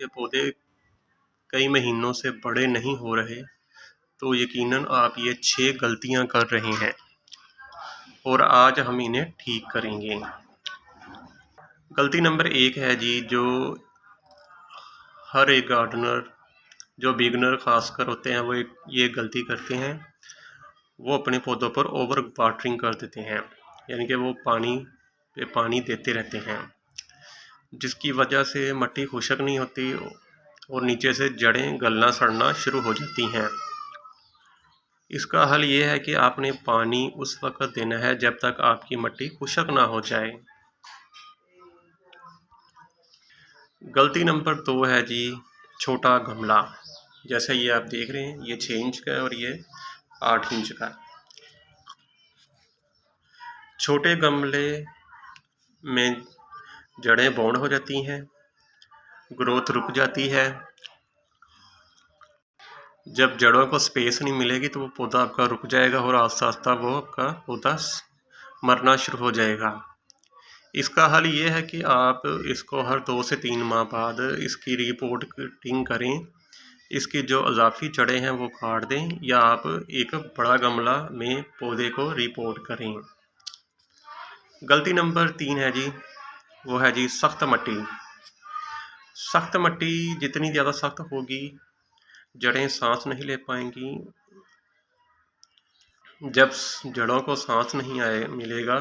आपके पौधे कई महीनों से बड़े नहीं हो रहे, तो यकीनन आप ये 6 गलतियां कर रहे हैं और आज हम इन्हें ठीक करेंगे। गलती नंबर 1 है जी, जो हर एक गार्डनर, जो बिगनर खासकर होते हैं, वो ये गलती करते हैं। वो अपने पौधों पर ओवर वाटरिंग कर देते हैं, यानी कि वो पानी पे पानी देते रहते हैं, जिसकी वजह से मिट्टी खुश्क नहीं होती और नीचे से जड़ें गलना सड़ना शुरू हो जाती हैं। इसका हल ये है कि आपने पानी उस वक्त देना है जब तक आपकी मिट्टी खुश्क ना हो जाए। गलती नंबर 2 है जी, छोटा गमला। जैसे ये आप देख रहे हैं, ये 6 इंच का है और ये 8 इंच का। छोटे गमले में जड़ें बाउंड हो जाती हैं, ग्रोथ रुक जाती है। जब जड़ों को स्पेस नहीं मिलेगी तो वो पौधा आपका रुक जाएगा और आस्ता आस्ता वो आपका पौधा मरना शुरू हो जाएगा। इसका हल ये है कि आप इसको हर 2 से 3 माह बाद इसकी रिपोर्टिंग करें। इसकी जो अजाफी जड़ें हैं वो काट दें, या आप एक बड़ा गमला में पौधे को रिपोर्ट करें। गलती नंबर 3 है जी, वो है जी सख्त मिट्टी। सख्त मिट्टी जितनी ज़्यादा सख्त होगी, जड़ें सांस नहीं ले पाएंगी। जब जड़ों को सांस नहीं मिलेगा,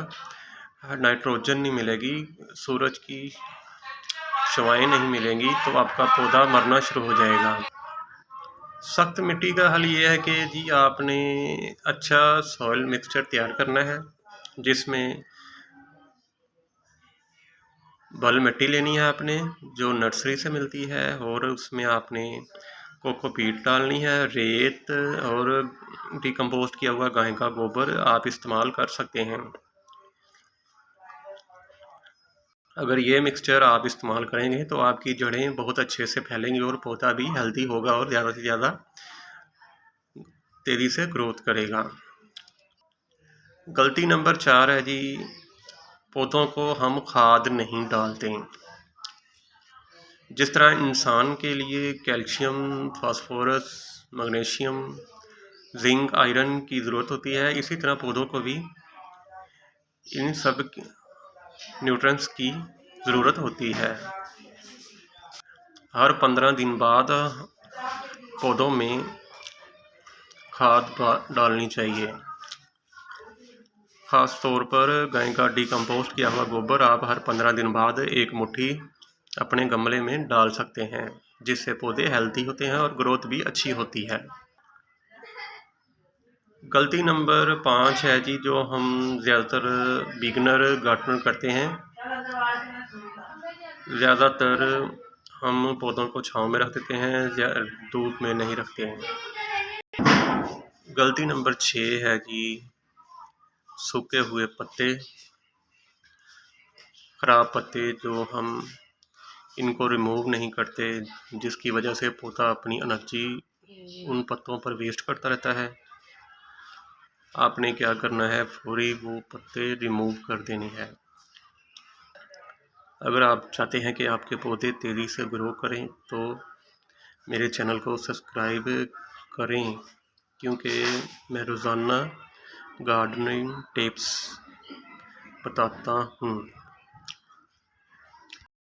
नाइट्रोजन नहीं मिलेगी, सूरज की छावाएं नहीं मिलेंगी, तो आपका पौधा मरना शुरू हो जाएगा। सख्त मिट्टी का हल ये है कि जी आपने अच्छा सॉइल मिक्सचर तैयार करना है, जिसमें बल मिट्टी लेनी है आपने, जो नर्सरी से मिलती है, और उसमें आपने कोकोपीट डालनी है, रेत और डिकम्पोस्ट किया हुआ गाय का गोबर आप इस्तेमाल कर सकते हैं। अगर ये मिक्सचर आप इस्तेमाल करेंगे तो आपकी जड़ें बहुत अच्छे से फैलेंगी और पौधा भी हेल्दी होगा और ज़्यादा से ज़्यादा तेज़ी से ग्रोथ करेगा। गलती नंबर 4 है जी, पौधों को हम खाद नहीं डालते। जिस तरह इंसान के लिए calcium, phosphorus, magnesium, zinc, iron की ज़रूरत होती है, इसी तरह पौधों को भी इन सब न्यूट्रिएंट्स की ज़रूरत होती है। हर 15 दिन बाद पौधों में खाद डालनी चाहिए। ख़ास तौर पर गाय का डिकम्पोस्ट किया हुआ गोबर आप हर 15 दिन बाद एक मुट्ठी अपने गमले में डाल सकते हैं, जिससे पौधे हेल्दी होते हैं और ग्रोथ भी अच्छी होती है। गलती नंबर 5 है जी, जो हम ज़्यादातर बिगनर गार्डनर करते हैं। ज़्यादातर हम पौधों को छांव में रख देते हैं, धूप में नहीं रखते हैं। गलती नंबर 6 है जी, सूखे हुए पत्ते, ख़राब पत्ते जो हम इनको रिमूव नहीं करते, जिसकी वजह से पौधा अपनी एनर्जी उन पत्तों पर वेस्ट करता रहता है। आपने क्या करना है, फौरी वो पत्ते रिमूव कर देने हैं। अगर आप चाहते हैं कि आपके पौधे तेज़ी से ग्रो करें तो मेरे चैनल को सब्सक्राइब करें, क्योंकि मैं रोज़ाना गार्डनिंग टिप्स बताता हूँ।